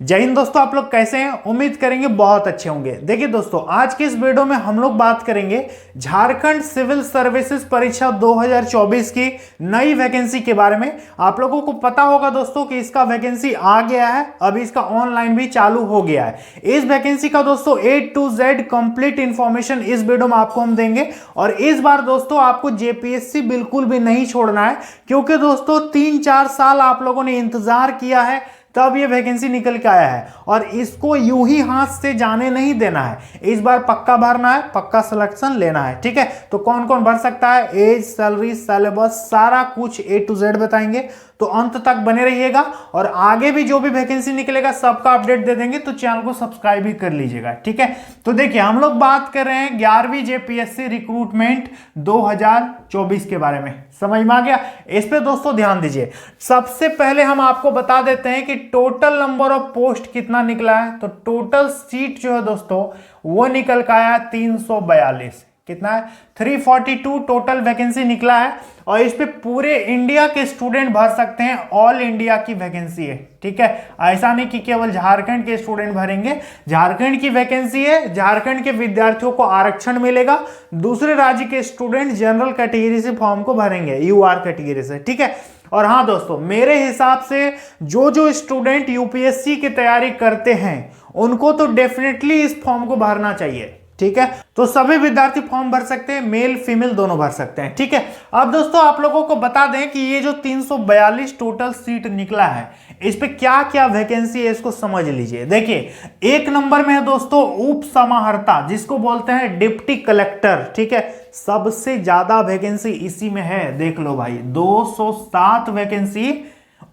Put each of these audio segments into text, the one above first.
जय हिंद दोस्तों, आप लोग कैसे हैं? उम्मीद करेंगे बहुत अच्छे होंगे। देखिए दोस्तों, आज के इस वीडियो में हम लोग बात करेंगे झारखंड सिविल सर्विसेज परीक्षा 2024 की नई वैकेंसी के बारे में। आप लोगों को पता होगा दोस्तों कि इसका वैकेंसी आ गया है, अभी इसका ऑनलाइन भी चालू हो गया है। इस वैकेंसी का दोस्तों A to Z complete information इस वीडियो में आपको हम देंगे। और इस बार दोस्तों आपको जेपीएससी बिल्कुल भी नहीं छोड़ना है, क्योंकि दोस्तों 3-4 साल आप लोगों ने इंतजार किया है, तब ये वैकेंसी निकल के आया है और इसको यूं ही हाथ से जाने नहीं देना है। इस बार पक्का भरना है, पक्का सिलेक्शन लेना है। ठीक है, तो कौन कौन भर सकता है, एज, सैलरी, सिलेबस, सारा कुछ A to Z बताएंगे, तो अंत तक बने रहिएगा। और आगे भी जो भी वैकेंसी निकलेगा सबका अपडेट दे देंगे, तो चैनल को सब्सक्राइब भी कर लीजिएगा। ठीक है, तो देखिए हम लोग बात कर रहे हैं 11वीं जेपीएससी रिक्रूटमेंट 2024 के बारे में। समझ में आ गया? इस पे दोस्तों ध्यान दीजिए। सबसे पहले हम आपको बता देते हैं कि टोटल नंबर ऑफ पोस्ट कितना निकला है। तो टोटल सीट जो है दोस्तों वो निकल का आया 342। कितना है? 342 टोटल वैकेंसी निकला है। और इस पे पूरे इंडिया के स्टूडेंट भर सकते हैं, ऑल इंडिया की वैकेंसी है। ठीक है, ऐसा नहीं कि केवल झारखंड के स्टूडेंट भरेंगे। झारखंड की वैकेंसी है, झारखंड के विद्यार्थियों को आरक्षण मिलेगा। दूसरे राज्य के स्टूडेंट जनरल कैटेगरी से फॉर्म को भरेंगे, यूआर कैटेगरी से। ठीक है, और हाँ दोस्तों, मेरे हिसाब से जो स्टूडेंट यूपीएससी की तैयारी करते हैं उनको तो डेफिनेटली इस फॉर्म को भरना चाहिए। ठीक है, तो सभी विद्यार्थी फॉर्म भर सकते हैं, मेल फीमेल दोनों भर सकते हैं। ठीक है, अब दोस्तों आप लोगों को बता दें कि ये जो 342 टोटल सीट निकला है, इस पे क्या क्या वैकेंसी है इसको समझ लीजिए। देखिए, एक नंबर में है दोस्तों उप समाहर्ता, जिसको बोलते हैं डिप्टी कलेक्टर। ठीक है, सबसे ज्यादा वैकेंसी इसी में है। देख लो भाई, 207 वैकेंसी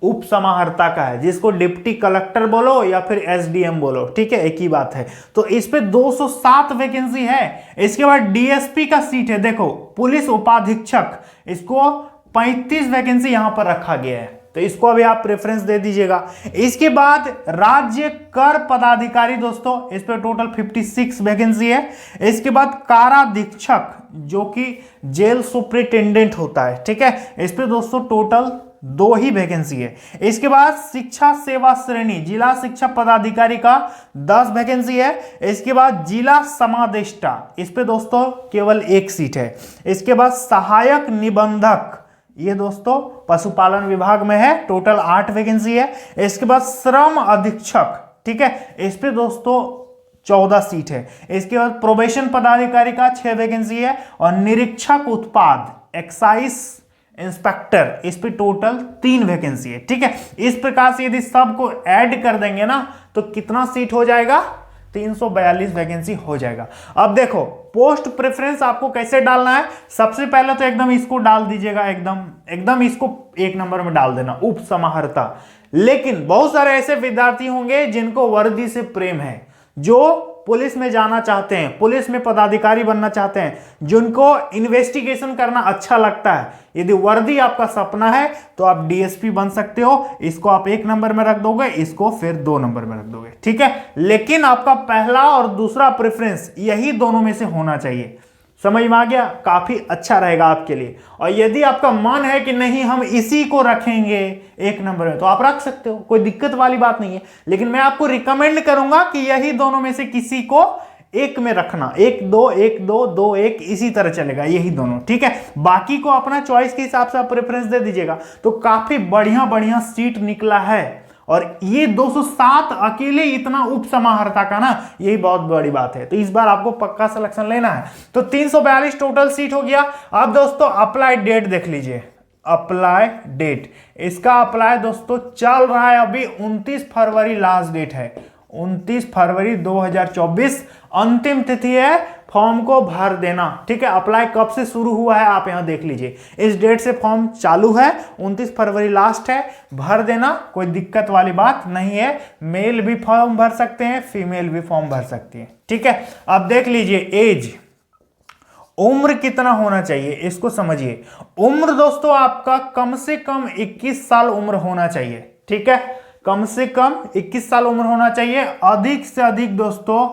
उप समाहर्ता का है, जिसको डिप्टी कलेक्टर बोलो या फिर एसडीएम बोलो। ठीक है, एक ही बात है। तो इस पे 207 वैकेंसी है। इसके बाद डीएसपी का सीट है, देखो पुलिस उपाधीक्षक, इसको 35 वैकेंसी यहां पर रखा गया है, तो इसको अभी आप प्रेफरेंस दे दीजिएगा। इसके बाद राज्य कर पदाधिकारी दोस्तों, इस पे टोटल 56 वैकेंसी है। इसके बाद काराधीक्षक, जो कि जेल सुप्रिंटेंडेंट होता है। ठीक है, इस पे दोस्तों टोटल 2 ही वैकेंसी है। इसके बाद शिक्षा सेवा श्रेणी जिला शिक्षा पदाधिकारी का 10 वैकेंसी है। इसके बाद जिला समादेष्टा, इस पे दोस्तों केवल 1 सीट है। इसके बाद सहायक निबंधक, ये दोस्तों पशुपालन विभाग में है, टोटल 8 वैकेंसी है। इसके बाद श्रम अधीक्षक, ठीक है, इस पे दोस्तों 14 सीट है। इसके बाद प्रोबेशन पदाधिकारी का 6 वैकेंसी है। और निरीक्षक उत्पाद, एक्साइज इंस्पेक्टर, इस पे टोटल 3 वैकेंसी है। ठीक है, इस प्रकार से यदि सबको ऐड कर देंगे ना, तो कितना सीट हो जाएगा? 342 वैकेंसी हो जाएगा। अब देखो पोस्ट प्रेफरेंस आपको कैसे डालना है। सबसे पहले तो एकदम इसको डाल दीजिएगा, एकदम इसको 1 नंबर में डाल देना, उप समाहर्ता। लेकिन बहुत सारे ऐसे विद्यार्थी होंगे जिनको वर्दी से प्रेम है, जो पुलिस में जाना चाहते हैं, पुलिस में पदाधिकारी बनना चाहते हैं, जिनको इन्वेस्टिगेशन करना अच्छा लगता है। यदि वर्दी आपका सपना है तो आप डीएसपी बन सकते हो। इसको आप 1 नंबर में रख दोगे, इसको फिर 2 नंबर में रख दोगे। ठीक है, लेकिन आपका पहला और दूसरा प्रेफरेंस यही दोनों में से होना चाहिए। समझ में आ गया? काफी अच्छा रहेगा आपके लिए। और यदि आपका मन है कि नहीं हम इसी को रखेंगे 1 नंबर में, तो आप रख सकते हो, कोई दिक्कत वाली बात नहीं है। लेकिन मैं आपको रिकमेंड करूंगा कि यही दोनों में से किसी को 1 में रखना, 1-2 1-2 2-1, इसी तरह चलेगा, यही दोनों। ठीक है, बाकी को अपना चॉइस के हिसाब से आप प्रेफरेंस दे दीजिएगा। तो काफी बढ़िया बढ़िया सीट निकला है। और ये 207 अकेले इतना उप समाहर्ता का ना, यही बहुत बड़ी बात है। तो इस बार आपको पक्का सिलेक्शन लेना है। तो 342 टोटल सीट हो गया। अब दोस्तों अप्लाई डेट देख लीजिए। अप्लाई डेट, इसका अप्लाई दोस्तों चल रहा है अभी, 29 फरवरी लास्ट डेट है। 29 फरवरी 2024 अंतिम तिथि है फॉर्म को भर देना। ठीक है, अप्लाई कब से शुरू हुआ है आप यहां देख लीजिए, इस डेट से फॉर्म चालू है, 29 फरवरी लास्ट है। भर देना, कोई दिक्कत वाली बात नहीं है। मेल भी फॉर्म भर सकते हैं, फीमेल भी फॉर्म भर सकती है। ठीक है, अब देख लीजिए एज, उम्र कितना होना चाहिए इसको समझिए। उम्र दोस्तों आपका कम से कम 21 साल उम्र होना चाहिए। ठीक है, कम से कम 21 साल उम्र होना चाहिए। अधिक से अधिक दोस्तों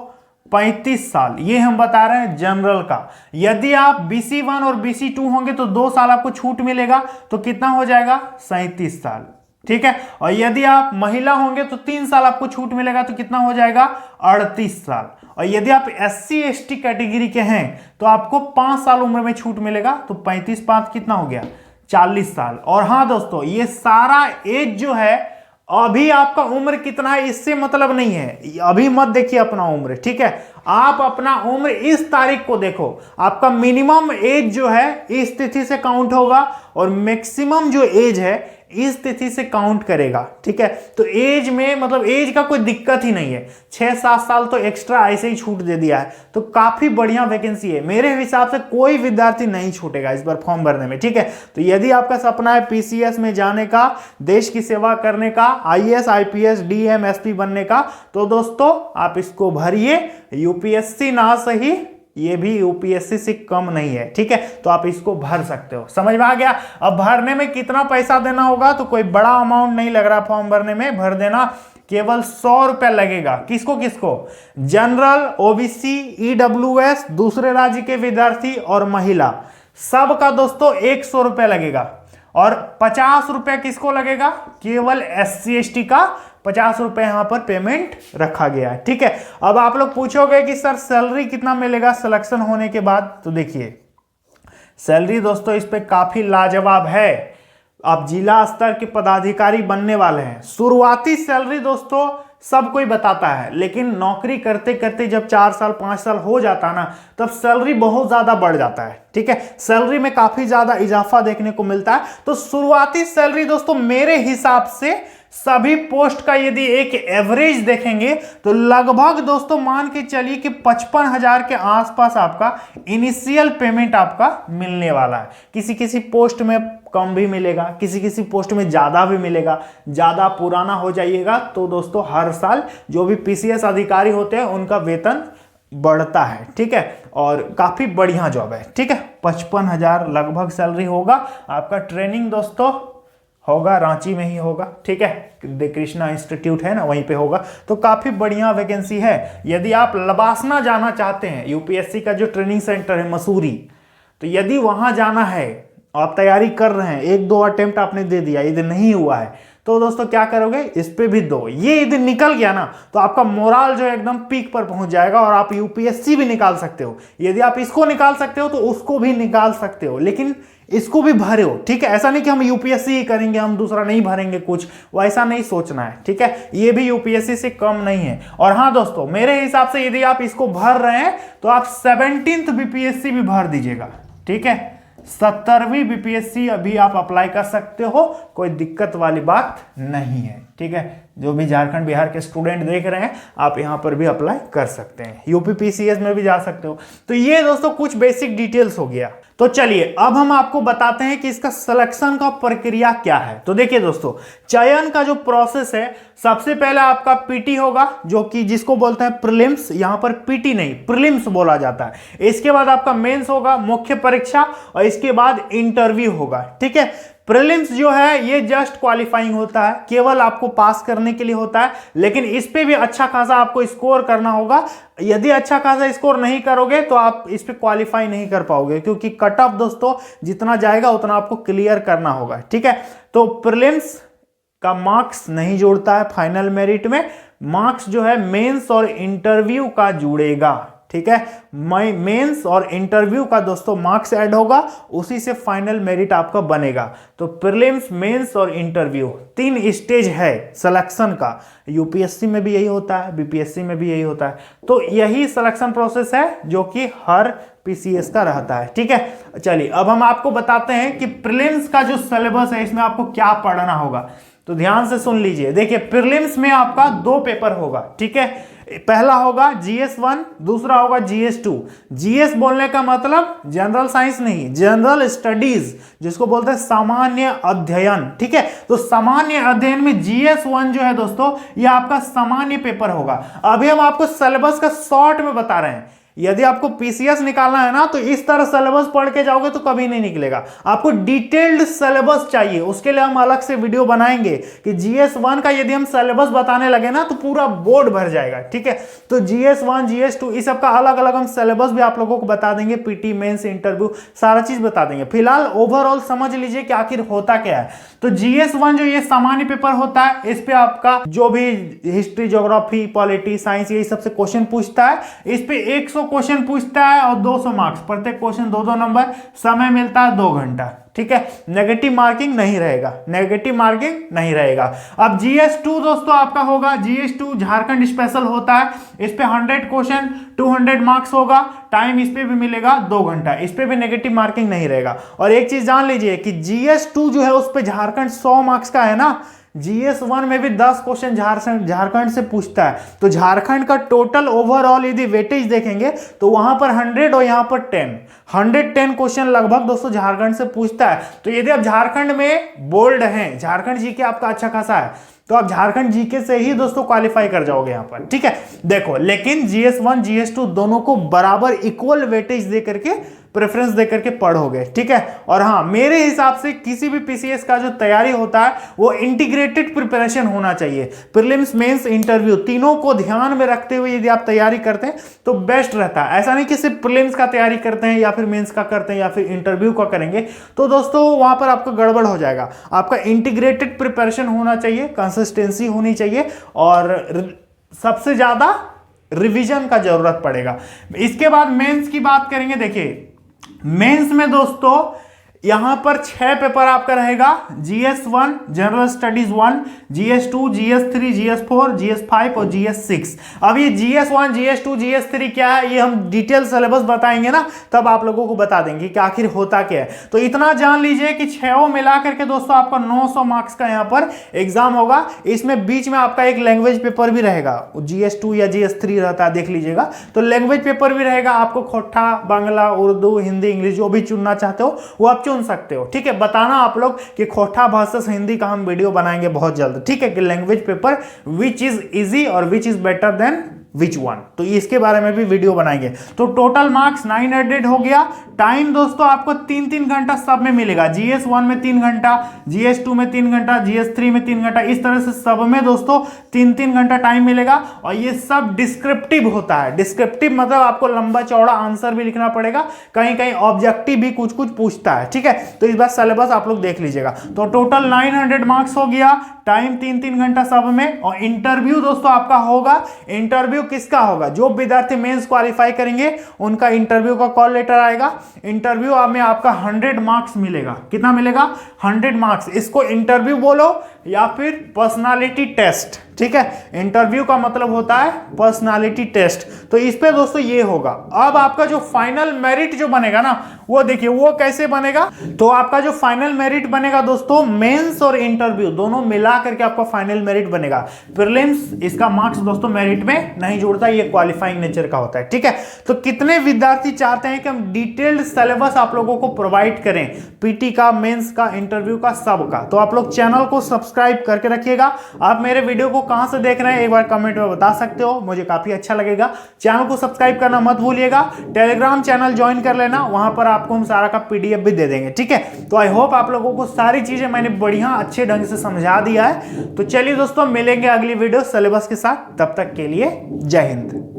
35 साल, ये हम बता रहे हैं जनरल का। यदि आप BC1 और BC2 होंगे तो 2 साल आपको छूट मिलेगा, तो कितना हो जाएगा? 37 साल। ठीक है। और यदि आप महिला होंगे तो 3 साल आपको छूट मिलेगा, तो कितना हो जाएगा 38 साल। और यदि आप SC ST कैटेगरी के हैं तो आपको 5 साल उम्र में छूट मिलेगा, तो 35 5 कितना हो गया 40 साल। और हाँ दोस्तों, ये सारा एज जो है, अभी आपका उम्र कितना है इससे मतलब नहीं है, अभी मत देखिए अपना उम्र, ठीक है। आप अपना उम्र इस तारीख को देखो, आपका मिनिमम एज जो है इस तिथि से काउंट होगा और मैक्सिमम जो एज है इस तिथि से काउंट करेगा, ठीक है। तो एज में मतलब एज का कोई दिक्कत ही नहीं है, 6-7 साल तो एक्स्ट्रा ऐसे ही छूट दे दिया है, तो काफी बढ़िया वैकेंसी है। मेरे हिसाब से कोई विद्यार्थी नहीं छूटेगा इस बार फॉर्म भरने में, ठीक है। तो यदि आपका सपना है PCS में जाने का, देश की सेवा करने का, IAS IPS DM SP बनने का, तो दोस्तों आप इसको भरिए। UPSC ना सही, ये भी UPSC से कम नहीं है, ठीक है। तो आप इसको भर सकते हो, समझ में आ गया। अब भरने में कितना पैसा देना होगा, तो कोई बड़ा अमाउंट नहीं लग रहा फॉर्म भरने में, भर देना केवल 100 रुपए लगेगा। किसको किसको? जनरल, OBC, EWS, दूसरे राज्य के विद्यार्थी और महिला, सबका दोस्तों 100 रुपए लगेगा। और 50 रुपए किसको लगेगा? केवल SC ST का 50 रुपए यहां पर पेमेंट रखा गया है, ठीक है। अब आप लोग पूछोगे कि सर सैलरी कितना मिलेगा सिलेक्शन होने के बाद, तो देखिए सैलरी दोस्तों इस पे काफी लाजवाब है। आप जिला स्तर के पदाधिकारी बनने वाले हैं। शुरुआती सैलरी दोस्तों सब कोई बताता है, लेकिन नौकरी करते करते जब 4 साल 5 साल हो जाता है ना, तब सैलरी बहुत ज्यादा बढ़ जाता है, ठीक है। सैलरी में काफी ज्यादा इजाफा देखने को मिलता है। तो शुरुआती सैलरी दोस्तों मेरे हिसाब से सभी पोस्ट का यदि एक एवरेज देखेंगे तो लगभग दोस्तों मान के चलिए कि 55,000 के आसपास आपका इनिशियल पेमेंट आपका मिलने वाला है। किसी किसी पोस्ट में कम भी मिलेगा, किसी किसी पोस्ट में ज्यादा भी मिलेगा। ज्यादा पुराना हो जाइएगा तो दोस्तों हर साल जो भी PCS अधिकारी होते हैं उनका वेतन बढ़ता है, ठीक है। और काफी बढ़िया जॉब है, ठीक है। 55,000 लगभग सैलरी होगा। आपका ट्रेनिंग दोस्तों होगा रांची में ही होगा, ठीक है। कृष्णा इंस्टीट्यूट है ना, वहीं पे होगा। तो काफी बढ़िया वैकेंसी है। यदि आप लबासना जाना चाहते हैं, UPSC का जो ट्रेनिंग सेंटर है मसूरी, तो यदि वहां जाना है, आप तैयारी कर रहे हैं, 1-2 अटेम्प्ट आपने दे दिया, यदि नहीं हुआ है, तो दोस्तों क्या करोगे, इस पे भी दो। ये यदि निकल गया ना तो आपका मोराल जो है एकदम पीक पर पहुंच जाएगा और आप UPSC भी निकाल सकते हो। यदि आप इसको निकाल सकते हो तो उसको भी निकाल सकते हो, लेकिन इसको भी भरे हो, ठीक है। ऐसा नहीं कि हम UPSC ही करेंगे, हम दूसरा नहीं भरेंगे कुछ, वैसा नहीं सोचना है, ठीक है। ये भी UPSC से कम नहीं है। और हाँ दोस्तों, मेरे हिसाब से यदि आप इसको भर रहे हैं तो आप 17th BPSC भी भर दीजिएगा, ठीक है। 70वीं BPSC अभी आप अप्लाई कर सकते हो, कोई दिक्कत वाली बात नहीं है, ठीक है। जो भी झारखंड बिहार के स्टूडेंट देख रहे हैं, आप यहां पर भी अप्लाई कर सकते हैं। UP PCS में भी जा सकते हो। तो ये दोस्तों कुछ बेसिक डिटेल्स हो गया। तो चलिए अब हम आपको बताते हैं कि इसका सिलेक्शन का प्रक्रिया क्या है। तो देखिए दोस्तों, चयन का जो प्रोसेस है, सबसे पहले आपका PT होगा, जो कि जिसको बोलते हैं प्रीलिम्स। यहां पर PT नहीं, प्रीलिम्स बोला जाता है। इसके बाद आपका मेंस होगा, मुख्य परीक्षा, और इसके बाद इंटरव्यू होगा, ठीक है। प्रीलिम्स जो है ये जस्ट क्वालिफाइंग होता है, केवल आपको पास करने के लिए होता है, लेकिन इस पे भी अच्छा खासा आपको स्कोर करना होगा। यदि अच्छा खासा स्कोर नहीं करोगे तो आप इस पे क्वालिफाई नहीं कर पाओगे, क्योंकि कट ऑफ दोस्तों जितना जाएगा उतना आपको क्लियर करना होगा, ठीक है। तो प्रीलिम्स का मार्क्स नहीं जोड़ता है फाइनल मेरिट में, मार्क्स जो है मेंस और इंटरव्यू का जुड़ेगा, ठीक है। मेंस और इंटरव्यू का दोस्तों मार्क्स ऐड होगा, उसी से फाइनल मेरिट आपका बनेगा। तो प्रीलिम्स, मेंस और इंटरव्यू 3 स्टेज है सिलेक्शन का। UPSC में भी यही होता है, BPSC में भी यही होता है। तो यही सिलेक्शन प्रोसेस है जो कि हर PCS का रहता है, ठीक है। चलिए अब हम आपको बताते हैं कि प्रीलिम्स का जो सिलेबस है इसमें आपको क्या पढ़ना होगा। तो ध्यान से सुन लीजिए। देखिए प्रीलिम्स में आपका 2 पेपर होगा, ठीक है। पहला होगा GS1, दूसरा होगा GS2। GS बोलने का मतलब जनरल साइंस नहीं, जनरल स्टडीज, जिसको बोलते हैं सामान्य अध्ययन, ठीक है। तो सामान्य अध्ययन में GS1 जो है दोस्तों, ये आपका सामान्य पेपर होगा। अभी हम आपको सिलेबस का शॉर्ट में बता रहे हैं। यदि आपको पीसीएस निकालना है ना तो इस तरह सिलेबस पढ़ के जाओगे तो कभी नहीं निकलेगा। आपको डिटेल्ड सिलेबस चाहिए, उसके लिए हम अलग से वीडियो बनाएंगे कि जीएस 1 का यदि हम सिलेबस बताने लगे ना तो पूरा बोर्ड भर जाएगा, ठीक है। तो जीएस 1 जीएस 2 इस सब का अलग अलग हम सिलेबस भी आप लोगों को बता देंगे, पीटी मेंस इंटरव्यू सारा चीज बता देंगे। फिलहाल ओवरऑल समझ लीजिए कि आखिर होता क्या है। तो जीएस 1 जो ये सामान्य पेपर होता है, इस पे आपका जो भी हिस्ट्री, ज्योग्राफी, पॉलिटी, साइंस यही सबसे क्वेश्चन पूछता है। इस पे 100 क्वेश्चन पूछता है और 200 मार्क्स, प्रत्येक क्वेश्चन 2-2 नंबर, समय मिलता है 2 घंटा, ठीक है। नेगेटिव मार्किंग नहीं रहेगा, नेगेटिव मार्किंग नहीं रहेगा। अब जीएस 2 दोस्तों आपका होगा, जीएस 2 झारखंड स्पेशल होता है। इस पे 100 क्वेश्चन 200 मार्क्स होगा, टाइम इस पे भी मिलेगा 2 घंटा, इस पे भी नेगेटिव मार्किंग नहीं रहेगा। और एक चीज जान लीजिए कि जीएस 2 जो है उस पे झारखंड 100 मार्क्स का है ना, जीएस 1 में भी 10 क्वेश्चन झारखंड से पूछता है। तो झारखंड का टोटल ओवरऑल यदि वेटेज देखेंगे तो वहां पर 100 और यहां पर 110 क्वेश्चन लगभग दोस्तों झारखंड से पूछता है। तो यदि आप झारखंड में बोल्ड हैं, झारखंड जीके आपका अच्छा खासा है, तो आप झारखंड जीके से ही दोस्तों क्वालिफाई कर जाओगे यहां पर, ठीक है। देखो, लेकिन जीएस 1 जीएस 2 दोनों को बराबर इक्वल वेटेज दे करके, प्रेफरेंस देकर के पढ़ोगे, ठीक है। और हाँ, मेरे हिसाब से किसी भी पीसीएस का जो तैयारी होता है वो इंटीग्रेटेड प्रिपरेशन होना चाहिए। प्रीलिम्स, मेंस, इंटरव्यू तीनों को ध्यान में रखते हुए यदि आप तैयारी करते हैं तो बेस्ट रहता है। ऐसा नहीं कि सिर्फ प्रीलिम्स का तैयारी करते हैं या फिर मेंस का करते हैं या फिर इंटरव्यू का करेंगे तो दोस्तों वहां पर आपका गड़बड़ हो जाएगा। आपका इंटीग्रेटेड प्रिपरेशन होना चाहिए, कंसिस्टेंसी होनी चाहिए और सबसे ज्यादा रिवीजन का जरूरत पड़ेगा। इसके बाद मेंस की बात करेंगे। देखिए, मेंस में दोस्तों यहां पर 6 पेपर आपका रहेगा, GS 1 general studies 1, GS 2, GS 3, GS 4, GS 5 और जीएस 6। अब ये जीएस 1 जीएस 2 जीएस 3 क्या है ये हम डिटेल सिलेबस बताएंगे ना, तब आप लोगों को बता देंगे कि आखिर होता क्या है। तो इतना जान लीजिए कि 6 मिला करके दोस्तों आपका 900 मार्क्स का यहां पर एग्जाम होगा। इसमें बीच में आपका एक लैंग्वेज पेपर भी रहेगा, जीएस 2 या जीएस 3 रहता है, देख लीजिएगा। तो लैंग्वेज पेपर भी रहेगा, आपको खोटा, बांग्ला, उर्दू, हिंदी, इंग्लिश जो भी चुनना चाहते हो वो आप चुन सकते हो, ठीक है। बताना आप लोग कि खोटा वर्सेस हिंदी का हम वीडियो बनाएंगे बहुत जल्द, ठीक है, कि language paper which is easy और which is better than which one, तो इसके बारे में भी वीडियो बनाएंगे। तो टोटल मार्क्स 900 हो गया। टाइम दोस्तों आपको 3-3 घंटा सब में मिलेगा, जीएस 1 में 3 घंटा, जीएस 2 में 3 घंटा, जीएस 3 में 3 घंटा, इस तरह से सब में दोस्तों 3-3 घंटा टाइम मिलेगा। और ये सब डिस्क्रिप्टिव होता है। डिस्क्रिप्टिव मतलब आपको लंबा चौड़ा आंसर भी लिखना पड़ेगा, कहीं कहीं ऑब्जेक्टिव भी कुछ कुछ पूछता है, ठीक है। तो इस बार सिलेबस आप लोग देख लीजिएगा। तो टोटल 900 मार्क्स हो गया, टाइम 3-3 घंटा सब में। और इंटरव्यू दोस्तों आपका होगा, इंटरव्यू किसका होगा, जो विद्यार्थी मेंस क्वालिफाई करेंगे उनका इंटरव्यू का कॉल लेटर आएगा। इंटरव्यू में आपका 100 मार्क्स मिलेगा। कितना मिलेगा? 100 मार्क्स। इसको इंटरव्यू बोलो या फिर पर्सनालिटी टेस्ट, ठीक है। इंटरव्यू का मतलब होता है पर्सनालिटी टेस्ट। तो इस पे दोस्तों ये होगा। अब आपका जो फाइनल मेरिट जो बनेगा ना, वो देखिए वो कैसे बनेगा। तो आपका जो फाइनल मेरिट बनेगा दोस्तों, मेंस और इंटरव्यू दोनों मिला करके आपका फाइनल मेरिट बनेगा। प्रीलिम्स इसका मार्क्स दोस्तों मेरिट में नहीं जुड़ता, ये क्वालिफाइंग नेचर का होता है, ठीक है। तो कितने विद्यार्थी चाहते हैं कि हम डिटेल्ड सिलेबस आप लोगों को प्रोवाइड करें, पीटी का, मेंस का, इंटरव्यू का, सब का, तो आप लोग चैनल को सब्सक्राइब करके रखिएगा। आप मेरे वीडियो को कहां से देख रहे हैं एक बार कमेंट में बता सकते हो, मुझे काफी अच्छा लगेगा। चैनल को सब्सक्राइब करना मत भूलिएगा। टेलीग्राम चैनल ज्वाइन कर लेना, वहां पर आपको हम सारा का पीडीएफ भी दे देंगे, ठीक है। तो आई होप आप लोगों को सारी चीजें मैंने बढ़िया अच्छे ढंग से समझा दिया है। तो चलिए दोस्तों, मिलेंगे अगली वीडियो सिलेबस के साथ, तब तक के लिए जय हिंद।